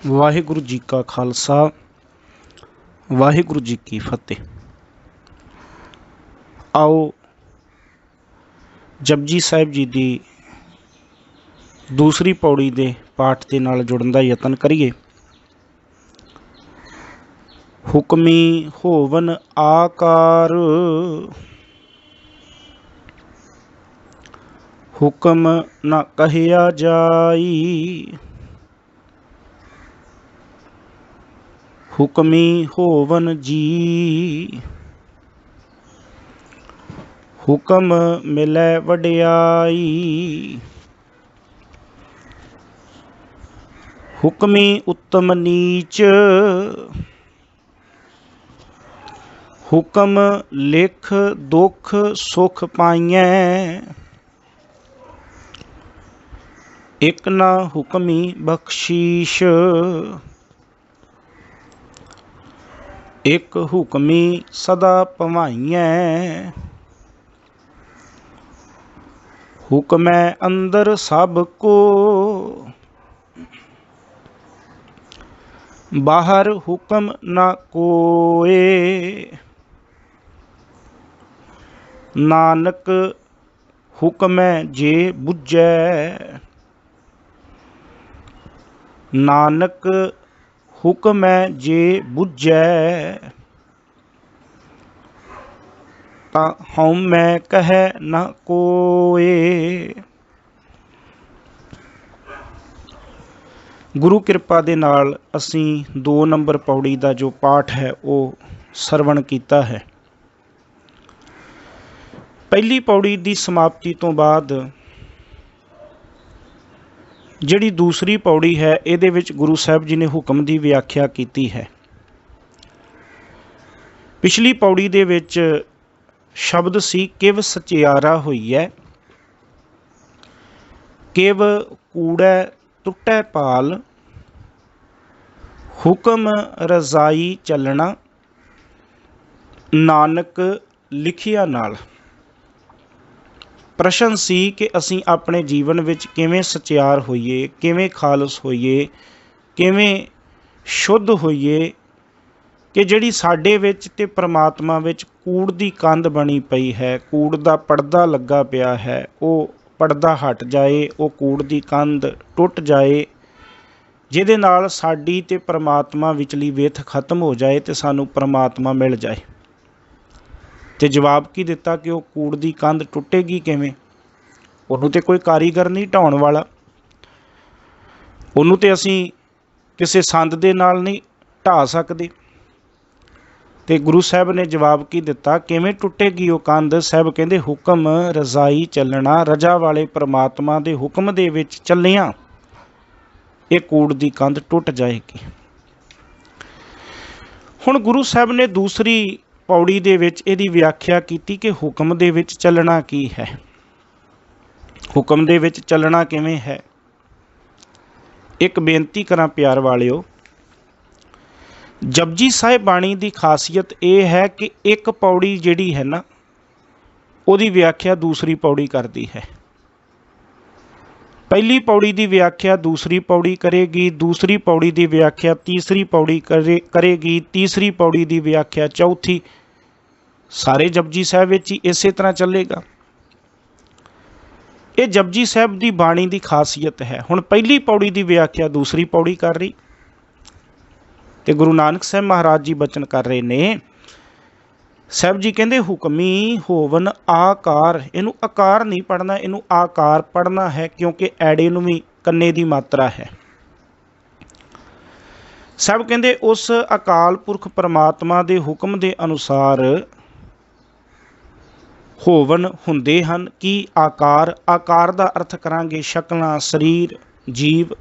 ਵਾਹਿਗੁਰੂ ਜੀ ਕਾ ਖਾਲਸਾ ਵਾਹਿਗੁਰੂ ਜੀ ਕੀ ਫਤਿਹ। ਆਓ ਜਪਜੀ ਸਾਹਿਬ ਜੀ ਦੀ ਦੂਸਰੀ ਪੌੜੀ ਦੇ ਪਾਠ ਦੇ ਨਾਲ ਜੁੜਨ ਦਾ ਯਤਨ ਕਰੀਏ। ਹੁਕਮੀ ਹੋਵਨ ਆਕਾਰ, ਹੁਕਮ ਨਾ ਕਹਿਆ ਜਾਈ। ਹੁਕਮੀ ਹੋਵਨ ਜੀ, ਹੁਕਮ ਮਿਲੈ ਵਡਿਆਈ। ਹੁਕਮੀ ਉੱਤਮ ਨੀਚ, ਹੁਕਮ ਲਿਖ ਦੁਖ ਸੁਖ ਪਾਈਐ। ਇਕ ਨਾ ਹੁਕਮੀ ਬਖਸ਼ੀਸ਼, ਇਕ ਹੁਕਮੀ ਸਦਾ ਭਵਾਈਐ। ਹੁਕਮੈ ਅੰਦਰ ਸਭ ਕੋ, ਬਾਹਰ ਹੁਕਮ ਨਾ ਕੋਏ। ਨਾਨਕ ਹੁਕਮੈ ਜੇ ਬੁਝੈ, ਨਾਨਕ ਹੁਕਮੈ ਜੇ ਬੁਝੈ। ਤਾਂ ਹਉਮੈ ਕਹੈ ਨਾ ਕੋਏ। ਗੁਰੂ ਕਿਰਪਾ ਦੇ ਨਾਲ ਅਸੀਂ 2 ਨੰਬਰ ਪੌੜੀ ਦਾ ਜੋ ਪਾਠ ਹੈ ਉਹ ਸਰਵਣ ਕੀਤਾ ਹੈ। ਪਹਿਲੀ ਪੌੜੀ ਦੀ ਸਮਾਪਤੀ ਤੋਂ ਬਾਅਦ ਜਿਹੜੀ ਦੂਸਰੀ ਪੌੜੀ ਹੈ ਇਹਦੇ ਵਿੱਚ ਗੁਰੂ ਸਾਹਿਬ ਜੀ ਨੇ ਹੁਕਮ ਦੀ ਵਿਆਖਿਆ ਕੀਤੀ ਹੈ। ਪਿਛਲੀ ਪੌੜੀ ਦੇ ਵਿੱਚ ਸ਼ਬਦ ਸੀ ਕਿਵ ਸਚਿਆਰਾ ਹੋਈ ਹੈ, ਕਿਵ ਕੂੜੈ ਟੁੱਟੈ ਪਾਲ। ਹੁਕਮ ਰਜ਼ਾਈ ਚੱਲਣਾ, ਨਾਨਕ ਲਿਖਿਆ ਨਾਲ। ਪ੍ਰਸ਼ਨ ਸੀ ਕਿ ਅਸੀਂ ਆਪਣੇ ਜੀਵਨ ਵਿੱਚ ਕਿਵੇਂ ਸਚਿਆਰ ਹੋਈਏ, ਕਿਵੇਂ ਖਾਲਸ ਹੋਈਏ, ਕਿਵੇਂ ਸ਼ੁੱਧ ਹੋਈਏ ਕਿ ਜਿਹੜੀ ਸਾਡੇ ਵਿੱਚ ਤੇ ਪ੍ਰਮਾਤਮਾ ਵਿੱਚ ਕੂੜ ਦੀ ਕੰਧ ਬਣੀ ਪਈ ਹੈ, ਕੂੜ ਦਾ ਪਰਦਾ ਲੱਗਾ ਪਿਆ ਹੈ, ਉਹ ਪਰਦਾ ਹਟ ਜਾਏ, ਉਹ ਕੂੜ ਦੀ ਕੰਧ ਟੁੱਟ ਜਾਏ, ਜਿਹਦੇ ਨਾਲ ਸਾਡੀ ਤੇ ਪ੍ਰਮਾਤਮਾ ਵਿਚਲੀ ਵਿਥ ਖਤਮ ਹੋ ਜਾਏ ਤੇ ਸਾਨੂੰ ਪ੍ਰਮਾਤਮਾ ਮਿਲ ਜਾਏ। ਤੇ ਜਵਾਬ ਕੀ ਦਿੱਤਾ ਕਿ ਉਹ ਕੂੜ ਦੀ ਕੰਧ ਟੁੱਟੇਗੀ ਕਿਵੇਂ? ਉਹਨੂੰ ਤੇ ਕੋਈ ਕਾਰੀਗਰ ਨਹੀਂ ਢਾਉਣ ਵਾਲਾ, ਉਹਨੂੰ ਤੇ ਅਸੀਂ ਕਿਸੇ ਸੰਦ ਦੇ ਨਾਲ ਨਹੀਂ ਢਾ ਸਕਦੇ। ਤੇ ਗੁਰੂ ਸਾਹਿਬ ਨੇ ਜਵਾਬ ਕੀ ਦਿੱਤਾ, ਕਿਵੇਂ ਟੁੱਟੇਗੀ ਉਹ ਕੰਧ? ਸਾਹਿਬ ਕਹਿੰਦੇ ਹੁਕਮ ਰਜ਼ਾਈ ਚੱਲਣਾ, ਰਜਾ ਵਾਲੇ ਪ੍ਰਮਾਤਮਾ ਦੇ ਹੁਕਮ ਦੇ ਵਿੱਚ ਚੱਲਿਆ ਇਹ ਕੂੜ ਦੀ ਕੰਧ ਟੁੱਟ ਜਾਏਗੀ। ਹੁਣ ਗੁਰੂ ਸਾਹਿਬ ਨੇ ਦੂਸਰੀ ਪੌੜੀ ਦੇ ਵਿੱਚ ਇਹਦੀ ਵਿਆਖਿਆ ਕੀਤੀ ਕਿ ਹੁਕਮ ਦੇ ਵਿੱਚ ਚੱਲਣਾ ਕੀ ਹੈ, ਹੁਕਮ ਦੇ ਵਿੱਚ ਚੱਲਣਾ ਕਿਵੇਂ ਹੈ। ਇੱਕ ਬੇਨਤੀ ਕਰਾਂ ਪਿਆਰ ਵਾਲਿਓ, ਜਪਜੀ ਸਾਹਿਬ ਬਾਣੀ ਦੀ ਖਾਸੀਅਤ ਇਹ ਹੈ ਕਿ ਇੱਕ ਪੌੜੀ ਜਿਹੜੀ ਹੈ ਨਾ ਉਹਦੀ ਵਿਆਖਿਆ ਦੂਸਰੀ ਪੌੜੀ ਕਰਦੀ ਹੈ। ਪਹਿਲੀ ਪੌੜੀ ਦੀ ਵਿਆਖਿਆ ਦੂਸਰੀ ਪੌੜੀ ਕਰੇਗੀ, ਦੂਸਰੀ ਪੌੜੀ ਦੀ ਵਿਆਖਿਆ ਤੀਸਰੀ ਪੌੜੀ ਕਰੇਗੀ, ਤੀਸਰੀ ਪੌੜੀ ਦੀ ਵਿਆਖਿਆ ਚੌਥੀ। ਸਾਰੇ ਜਪਜੀ ਸਾਹਿਬ ਵਿੱਚ ਹੀ ਇਸੇ ਤਰ੍ਹਾਂ ਚੱਲੇਗਾ। ਇਹ ਜਪਜੀ ਸਾਹਿਬ ਦੀ ਬਾਣੀ ਦੀ ਖਾਸੀਅਤ ਹੈ। ਹੁਣ ਪਹਿਲੀ ਪੌੜੀ ਦੀ ਵਿਆਖਿਆ ਦੂਸਰੀ ਪੌੜੀ ਕਰ ਰਹੀ ਤੇ ਗੁਰੂ ਨਾਨਕ ਸਾਹਿਬ ਮਹਾਰਾਜ ਜੀ ਬਚਨ ਕਰ ਰਹੇ ਨੇ। ਸਾਹਿਬ ਜੀ ਕਹਿੰਦੇ ਹੁਕਮੀ ਹੋਵਨ ਆਕਾਰ, ਇਹਨੂੰ ਆਕਾਰ ਨਹੀਂ ਪੜ੍ਹਨਾ, ਇਹਨੂੰ ਆਕਾਰ ਪੜ੍ਹਨਾ ਹੈ ਕਿਉਂਕਿ ਐੜੇ ਨੂੰ ਵੀ ਕੰਨੇ ਦੀ ਮਾਤਰਾ ਹੈ। ਸਾਹਿਬ ਕਹਿੰਦੇ ਉਸ ਅਕਾਲ ਪੁਰਖ ਪਰਮਾਤਮਾ ਦੇ ਹੁਕਮ ਦੇ ਅਨੁਸਾਰ ਹੋਵਨ ਹੁੰਦੇ ਹਨ। ਕੀ ਆਕਾਰ? ਆਕਾਰ ਦਾ ਅਰਥ ਕਰਾਂਗੇ ਸ਼ਕਲਾਂ, ਸਰੀਰ, ਜੀਵ।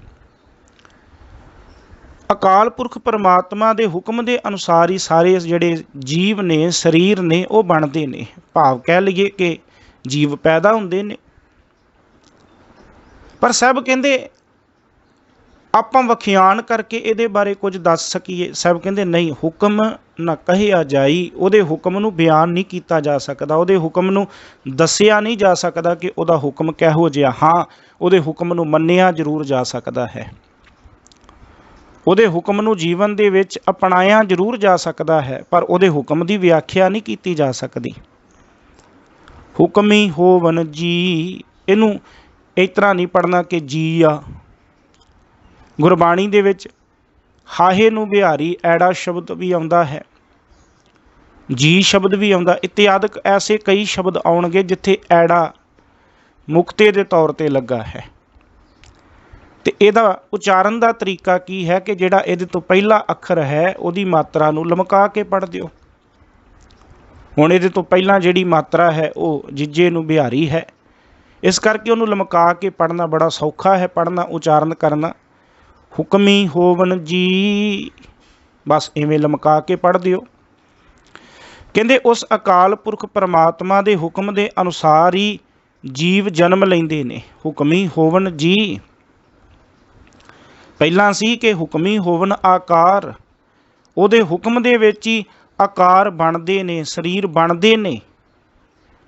ਅਕਾਲ ਪੁਰਖ ਪਰਮਾਤਮਾ ਦੇ ਹੁਕਮ ਦੇ ਅਨੁਸਾਰ ਹੀ ਸਾਰੇ ਜਿਹੜੇ ਜੀਵ ਨੇ, ਸਰੀਰ ਨੇ, ਉਹ ਬਣਦੇ ਨੇ। ਭਾਵ ਕਹਿ ਲਈਏ ਕਿ ਜੀਵ ਪੈਦਾ ਹੁੰਦੇ ਨੇ। ਪਰ ਸਾਹਿਬ ਕਹਿੰਦੇ ਆਪਾਂ ਵਖਿਆਨ ਕਰਕੇ ਇਹਦੇ ਬਾਰੇ ਕੁਝ ਦੱਸ ਸਕੀਏ। ਸਾਹਿਬ ਕਹਿੰਦੇ ਨਹੀਂ, ਹੁਕਮ ਨਾ ਕਹਿਆ ਜਾਈ, ਉਹਦੇ ਹੁਕਮ ਨੂੰ ਬਿਆਨ ਨਹੀਂ ਕੀਤਾ ਜਾ ਸਕਦਾ, ਉਹਦੇ ਹੁਕਮ ਨੂੰ ਦੱਸਿਆ ਨਹੀਂ ਜਾ ਸਕਦਾ ਕਿ ਉਹਦਾ ਹੁਕਮ ਕਿਹੋ ਜਿਹਾ। ਹਾਂ, ਉਹਦੇ ਹੁਕਮ ਨੂੰ ਮੰਨਿਆ ਜ਼ਰੂਰ ਜਾ ਸਕਦਾ ਹੈ। ਉਹਦੇ ਹੁਕਮ ਨੂੰ ਜੀਵਨ ਦੇ ਵਿੱਚ ਅਪਣਾਇਆ ਜ਼ਰੂਰ ਜਾ ਸਕਦਾ ਹੈ, ਪਰ ਉਹਦੇ ਹੁਕਮ ਦੀ ਵਿਆਖਿਆ ਨਹੀਂ ਕੀਤੀ ਜਾ ਸਕਦੀ। ਹੁਕਮੀ ਹੋਵਨ ਜੀ, ਇਹਨੂੰ ਇਸ ਤਰ੍ਹਾਂ ਨਹੀਂ ਪੜ੍ਹਨਾ ਕਿ ਜੀ ਆ। ਗੁਰਬਾਣੀ ਦੇ ਵਿੱਚ ਹਾਹੇ ਨੂੰ ਬਿਹਾਰੀ ਐੜਾ ਸ਼ਬਦ ਵੀ ਆਉਂਦਾ ਹੈ, ਜੀ ਸ਼ਬਦ ਵੀ ਆਉਂਦਾ, ਇਤਿਆਦਿਕ ਐਸੇ ਕਈ ਸ਼ਬਦ ਆਉਣਗੇ ਜਿੱਥੇ ਐੜਾ ਮੁਕਤੇ ਦੇ ਤੌਰ 'ਤੇ ਲੱਗਾ ਹੈ। ਤੇ ਇਹਦਾ ਉਚਾਰਨ ਦਾ ਤਰੀਕਾ ਕੀ ਹੈ ਕਿ ਜਿਹੜਾ ਇਹਦੇ ਤੋਂ ਪਹਿਲਾ ਅੱਖਰ ਹੈ ਉਹਦੀ ਮਾਤਰਾ ਨੂੰ ਲਮਕਾ ਕੇ ਪੜ੍ਹ ਦਿਓ। ਹੁਣ ਇਹਦੇ ਤੋਂ ਪਹਿਲਾਂ ਜਿਹੜੀ ਮਾਤਰਾ ਹੈ ਉਹ ਜਿੱਜੇ ਨੂੰ ਬਿਹਾਰੀ ਹੈ, ਇਸ ਕਰਕੇ ਉਹਨੂੰ ਲਮਕਾ ਕੇ ਪੜ੍ਹਨਾ ਬੜਾ ਸੌਖਾ ਹੈ, ਪੜ੍ਹਨਾ ਉਚਾਰਨ ਕਰਨਾ। ਹੁਕਮੀ ਹੋਵਨ ਜੀ, ਬਸ ਇਵੇਂ ਲਮਕਾ ਕੇ ਪੜ੍ਹ ਦਿਓ। ਕਹਿੰਦੇ ਉਸ ਅਕਾਲ ਪੁਰਖ ਪਰਮਾਤਮਾ ਦੇ ਹੁਕਮ ਦੇ ਅਨੁਸਾਰ ਹੀ ਜੀਵ ਜਨਮ ਲੈਂਦੇ ਨੇ। ਹੁਕਮੀ ਹੋਵਨ ਜੀ, ਪਹਿਲਾਂ ਸੀ ਕਿ ਹੁਕਮੀ ਹੋਵਨ ਆਕਾਰ, ਉਹਦੇ ਹੁਕਮ ਦੇ ਵਿੱਚ ਹੀ ਆਕਾਰ ਬਣਦੇ ਨੇ, ਸਰੀਰ ਬਣਦੇ ਨੇ,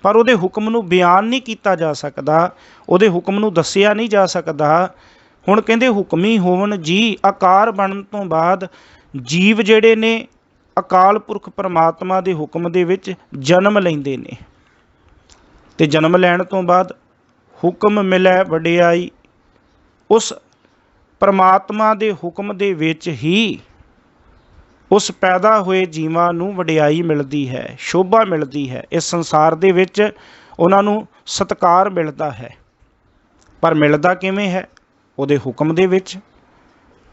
ਪਰ ਉਹਦੇ ਹੁਕਮ ਨੂੰ ਬਿਆਨ ਨਹੀਂ ਕੀਤਾ ਜਾ ਸਕਦਾ, ਉਹਦੇ ਹੁਕਮ ਨੂੰ ਦੱਸਿਆ ਨਹੀਂ ਜਾ ਸਕਦਾ। ਹੁਣ ਕਹਿੰਦੇ ਹੁਕਮੀ ਹੋਵਨ ਜੀ, ਆਕਾਰ ਬਣਨ ਤੋਂ ਬਾਅਦ ਜੀਵ ਜਿਹੜੇ ਨੇ ਅਕਾਲ ਪੁਰਖ ਪਰਮਾਤਮਾ ਦੇ ਹੁਕਮ ਦੇ ਵਿੱਚ ਜਨਮ ਲੈਂਦੇ ਨੇ, ਤੇ ਜਨਮ ਲੈਣ ਤੋਂ ਬਾਅਦ ਹੁਕਮ ਮਿਲੈ ਵਡਿਆਈ, ਉਸ ਪਰਮਾਤਮਾ ਦੇ ਹੁਕਮ ਦੇ ਵਿੱਚ ਹੀ ਉਸ ਪੈਦਾ ਹੋਏ ਜੀਵਾਂ ਨੂੰ ਵਡਿਆਈ ਮਿਲਦੀ ਹੈ, ਸ਼ੋਭਾ ਮਿਲਦੀ ਹੈ, ਇਸ ਸੰਸਾਰ ਦੇ ਵਿੱਚ ਉਹਨਾਂ ਨੂੰ ਸਤਿਕਾਰ ਮਿਲਦਾ ਹੈ। ਪਰ ਮਿਲਦਾ ਕਿਵੇਂ ਹੈ? ਉਹਦੇ ਹੁਕਮ ਦੇ ਵਿੱਚ,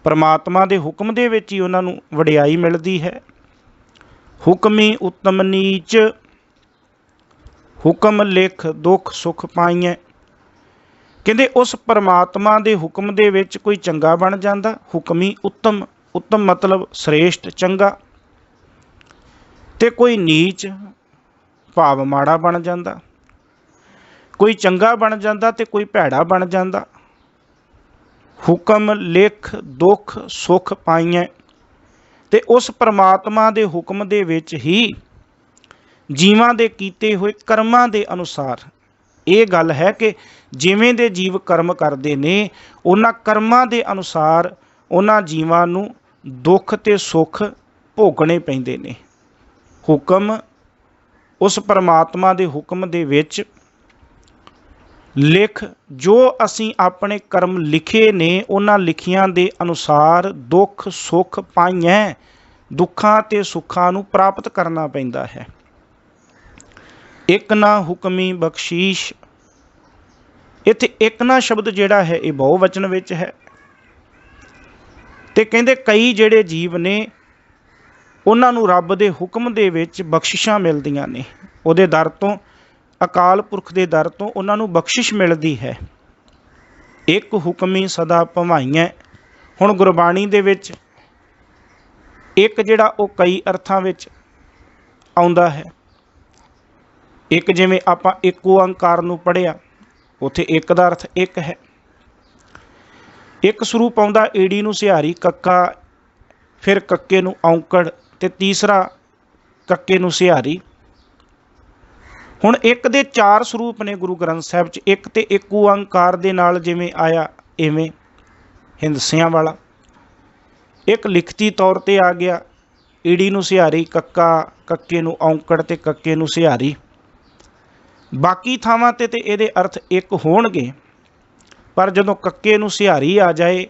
ਪਰਮਾਤਮਾ ਦੇ ਹੁਕਮ ਦੇ ਵਿੱਚ ਹੀ ਉਹਨਾਂ ਨੂੰ ਵਡਿਆਈ ਮਿਲਦੀ ਹੈ। ਹੁਕਮੀ ਉੱਤਮ ਨੀਚ, ਹੁਕਮ ਲਿਖ ਦੁੱਖ ਸੁਖ ਪਾਈਐ। ਕਹਿੰਦੇ ਉਸ ਪਰਮਾਤਮਾ ਦੇ ਹੁਕਮ ਦੇ ਵਿੱਚ ਕੋਈ ਚੰਗਾ ਬਣ ਜਾਂਦਾ, ਹੁਕਮੀ ਉੱਤਮ, ਉੱਤਮ ਮਤਲਬ ਸ੍ਰੇਸ਼ਟ, ਚੰਗਾ, ਤੇ ਕੋਈ ਨੀਚ ਭਾਵ ਮਾੜਾ ਬਣ ਜਾਂਦਾ। ਕੋਈ ਚੰਗਾ ਬਣ ਜਾਂਦਾ ਤੇ ਕੋਈ ਭੈੜਾ ਬਣ ਜਾਂਦਾ। ਹੁਕਮ ਲਿਖ ਦੁੱਖ ਸੁਖ ਪਾਈਐ, ਤੇ ਉਸ ਪਰਮਾਤਮਾ ਦੇ ਹੁਕਮ ਦੇ ਵਿੱਚ ਹੀ ਜੀਵਾਂ ਦੇ ਕੀਤੇ ਹੋਏ ਕਰਮਾਂ ਦੇ ਅਨੁਸਾਰ, ਇਹ ਗੱਲ ਹੈ ਕਿ ਜਿਵੇਂ ਦੇ ਜੀਵ ਕਰਮ ਕਰਦੇ ਨੇ ਉਹਨਾਂ ਕਰਮਾਂ ਦੇ ਅਨੁਸਾਰ ਉਹਨਾਂ ਜੀਵਾਂ ਨੂੰ ਦੁੱਖ ਤੇ ਸੁੱਖ ਭੋਗਣੇ ਪੈਂਦੇ ਨੇ। ਹੁਕਮ ਉਸ ਪਰਮਾਤਮਾ ਦੇ ਹੁਕਮ ਦੇ ਵਿੱਚ ਲਿਖ, ਜੋ ਅਸੀਂ ਆਪਣੇ ਕਰਮ ਲਿਖੇ ਨੇ ਉਹਨਾਂ ਲਿਖਿਆਂ ਦੇ ਅਨੁਸਾਰ ਦੁੱਖ ਸੁੱਖ ਪਾਈਐ, ਦੁੱਖਾਂ ਤੇ ਸੁੱਖਾਂ ਨੂੰ ਪ੍ਰਾਪਤ ਕਰਨਾ ਪੈਂਦਾ ਹੈ। ਇੱਕ ਨਾ ਹੁਕਮੀ ਬਖਸ਼ੀਸ਼, ਇੱਥੇ ਇੱਕ ਨਾ ਸ਼ਬਦ ਜਿਹੜਾ ਹੈ ਇਹ ਬਹੁ ਵਚਨ ਵਿੱਚ ਹੈ। ਤੇ ਕਹਿੰਦੇ ਕਈ ਜਿਹੜੇ ਜੀਵ ਨੇ ਉਹਨਾਂ ਨੂੰ ਰੱਬ ਦੇ ਹੁਕਮ ਦੇ ਵਿੱਚ ਬਖਸ਼ਿਸ਼ਾਂ ਮਿਲਦੀਆਂ ਨੇ, ਉਹਦੇ ਦਰ ਤੋਂ, ਅਕਾਲ ਪੁਰਖ ਦੇ ਦਰ ਤੋਂ ਉਹਨਾਂ ਨੂੰ ਬਖਸ਼ਿਸ਼ ਮਿਲਦੀ ਹੈ। ਇੱਕ ਹੁਕਮੀ ਸਦਾ ਭਵਾਈਐ। ਹੁਣ ਗੁਰਬਾਣੀ ਦੇ ਵਿੱਚ ਇੱਕ ਜਿਹੜਾ ਉਹ ਕਈ ਅਰਥਾਂ ਵਿੱਚ ਆਉਂਦਾ ਹੈ। ਇੱਕ ਜਿਵੇਂ ਆਪਾਂ ਇੱਕ ਓੰਕਾਰ ਨੂੰ ਪੜ੍ਹਿਆ, ਉੱਥੇ ਇੱਕ ਦਾ ਅਰਥ ਇੱਕ ਹੈ। ਇੱਕ ਸਰੂਪ ਆਉਂਦਾ ਏੜੀ ਨੂੰ ਸਿਹਾਰੀ ਕੱਕਾ, ਫਿਰ ਕੱਕੇ ਨੂੰ ਔਂਕੜ, ਤੇ ਤੀਸਰਾ ਕੱਕੇ ਨੂੰ ਸਿਹਾਰੀ। ਹੁਣ ਇੱਕ ਦੇ ਚਾਰ ਸਰੂਪ ਨੇ ਗੁਰੂ ਗ੍ਰੰਥ ਸਾਹਿਬ 'ਚ। ਇੱਕ ਤੇ ਇੱਕ ਓੰਕਾਰ ਦੇ ਨਾਲ ਜਿਵੇਂ ਆਇਆ ਇਵੇਂ ਹਿੰਦਸਿਆਂ ਵਾਲਾ, ਇੱਕ ਲਿਖਤੀ ਤੌਰ 'ਤੇ ਆ ਗਿਆ ਈੜੀ ਨੂੰ ਸਿਹਾਰੀ ਕੱਕਾ, ਕੱਕੇ ਨੂੰ ਔਂਕੜ ਤੇ ਕੱਕੇ ਨੂੰ ਸਿਹਾਰੀ। ਬਾਕੀ ਥਾਵਾਂ 'ਤੇ ਇਹਦੇ ਅਰਥ ਇੱਕ ਹੋਣਗੇ, ਪਰ ਜਦੋਂ ਕੱਕੇ ਨੂੰ ਸਿਹਾਰੀ ਆ ਜਾਏ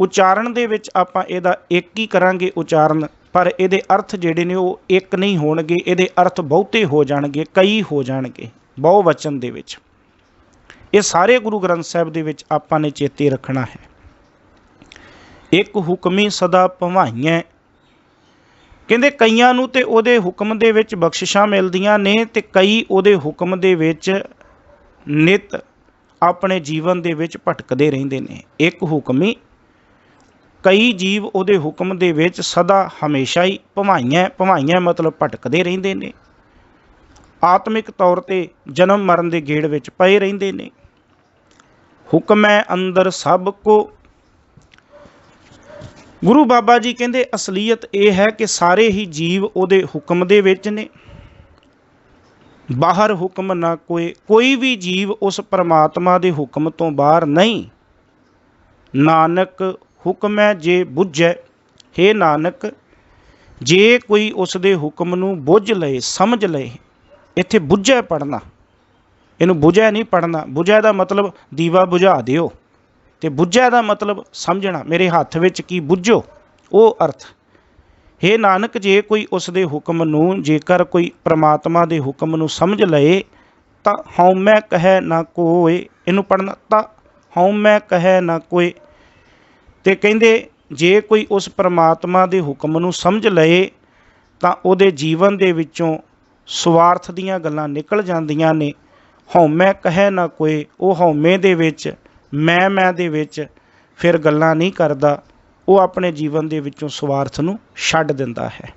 ਉਚਾਰਨ ਦੇ ਵਿੱਚ ਆਪਾਂ ਇਹਦਾ ਇੱਕ ਹੀ ਕਰਾਂਗੇ ਉਚਾਰਨ, ਪਰ ਇਹਦੇ ਅਰਥ ਜਿਹੜੇ ਨੇ ਉਹ ਇੱਕ ਨਹੀਂ ਹੋਣਗੇ, ਇਹਦੇ ਅਰਥ ਬਹੁਤੇ ਹੋ ਜਾਣਗੇ, ਕਈ ਹੋ ਜਾਣਗੇ ਬਹੁ ਵਚਨ ਦੇ ਵਿੱਚ। ਇਹ ਸਾਰੇ ਗੁਰੂ ਗ੍ਰੰਥ ਸਾਹਿਬ ਦੇ ਵਿੱਚ ਆਪਾਂ ਨੇ ਚੇਤੇ ਰੱਖਣਾ ਹੈ। ਇੱਕ ਹੁਕਮੀ ਸਦਾ ਭਵਾਈਐ, ਕਹਿੰਦੇ ਕਈਆਂ ਨੂੰ ਤੇ ਉਹਦੇ ਹੁਕਮ ਦੇ ਵਿੱਚ ਬਖਸ਼ਿਸ਼ਾਂ ਮਿਲਦੀਆਂ ਨੇ ਤੇ ਕਈ ਉਹਦੇ ਹੁਕਮ ਦੇ ਵਿੱਚ ਨਿਤ ਆਪਣੇ ਜੀਵਨ ਦੇ ਵਿੱਚ ਭਟਕਦੇ ਰਹਿੰਦੇ ਨੇ। ਇੱਕ ਹੁਕਮੀ, ਕਈ ਜੀਵ ਉਹਦੇ ਹੁਕਮ ਦੇ ਵਿੱਚ ਸਦਾ ਹਮੇਸ਼ਾ ਹੀ ਭਵਾਈਐ, ਭਵਾਈਐ ਮਤਲਬ ਭਟਕਦੇ ਰਹਿੰਦੇ ਨੇ, ਆਤਮਿਕ ਤੌਰ 'ਤੇ ਜਨਮ ਮਰਨ ਦੇ ਗੇੜ ਵਿੱਚ ਪਏ ਰਹਿੰਦੇ ਨੇ। ਹੁਕਮੈ ਅੰਦਰ ਸਭ ਕੋ, ਗੁਰੂ ਬਾਬਾ ਜੀ ਕਹਿੰਦੇ ਅਸਲੀਅਤ ਇਹ ਹੈ ਕਿ ਸਾਰੇ ਹੀ ਜੀਵ ਉਹਦੇ ਹੁਕਮ ਦੇ ਵਿੱਚ ਨੇ, ਬਾਹਰ ਹੁਕਮ ਨਾ ਕੋਏ। ਕੋਈ ਵੀ ਜੀਵ ਉਸ ਪਰਮਾਤਮਾ ਦੇ ਹੁਕਮ ਤੋਂ ਬਾਹਰ ਨਹੀਂ। ਨਾਨਕ ਹੁਕਮੈ ਜੇ ਬੁੱਝੈ। हे ਨਾਨਕ, ਜੇ ਕੋਈ ਉਸ ਦੇ ਹੁਕਮ ਨੂੰ ਬੁੱਝ ਲਏ, ਸਮਝ ਲਏ। ਇੱਥੇ ਬੁੱਝੈ ਪੜ੍ਹਨਾ, ਇਹਨੂੰ ਬੁਝੈ ਨਹੀਂ ਪੜ੍ਹਨਾ। ਬੁਝੈ ਦਾ ਮਤਲਬ ਦੀਵਾ ਬੁਝਾ ਦਿਓ, ਅਤੇ ਬੁੱਝੈ ਦਾ ਮਤਲਬ ਸਮਝਣਾ, ਮੇਰੇ ਹੱਥ ਵਿੱਚ ਕੀ ਬੁੱਝੋ, ਉਹ ਅਰਥ। हे ਨਾਨਕ, ਜੇ ਕੋਈ ਉਸ ਦੇ ਹੁਕਮ ਨੂੰ, ਜੇਕਰ ਕੋਈ ਪ੍ਰਮਾਤਮਾ ਦੇ ਹੁਕਮ ਨੂੰ ਸਮਝ ਲਏ ਤਾਂ ਹਉਮੈ ਕਹੈ ਨਾ ਕੋਇ। ਇਹਨੂੰ ਪੜ੍ਹਨਾ, ਤਾਂ ਹਉਮੈ ਕਹੈ ਨਾ ਕੋਇ। ਅਤੇ ਕਹਿੰਦੇ ਜੇ ਕੋਈ ਉਸ ਪ੍ਰਮਾਤਮਾ ਦੇ ਹੁਕਮ ਨੂੰ ਸਮਝ ਲਏ ਤਾਂ ਉਹਦੇ ਜੀਵਨ ਦੇ ਵਿੱਚੋਂ ਸਵਾਰਥ ਦੀਆਂ ਗੱਲਾਂ ਨਿਕਲ ਜਾਂਦੀਆਂ ਨੇ। ਹਉਮੈ ਕਹੈ ਨਾ ਕੋਇ, ਉਹ ਹਉਮੈ ਦੇ ਵਿੱਚ, ਮੈਂ ਦੇ ਵਿੱਚ ਫਿਰ ਗੱਲਾਂ ਨਹੀਂ ਕਰਦਾ, ਉਹ ਆਪਣੇ ਜੀਵਨ ਦੇ ਵਿੱਚੋਂ ਸਵਾਰਥ ਨੂੰ ਛੱਡ ਦਿੰਦਾ ਹੈ।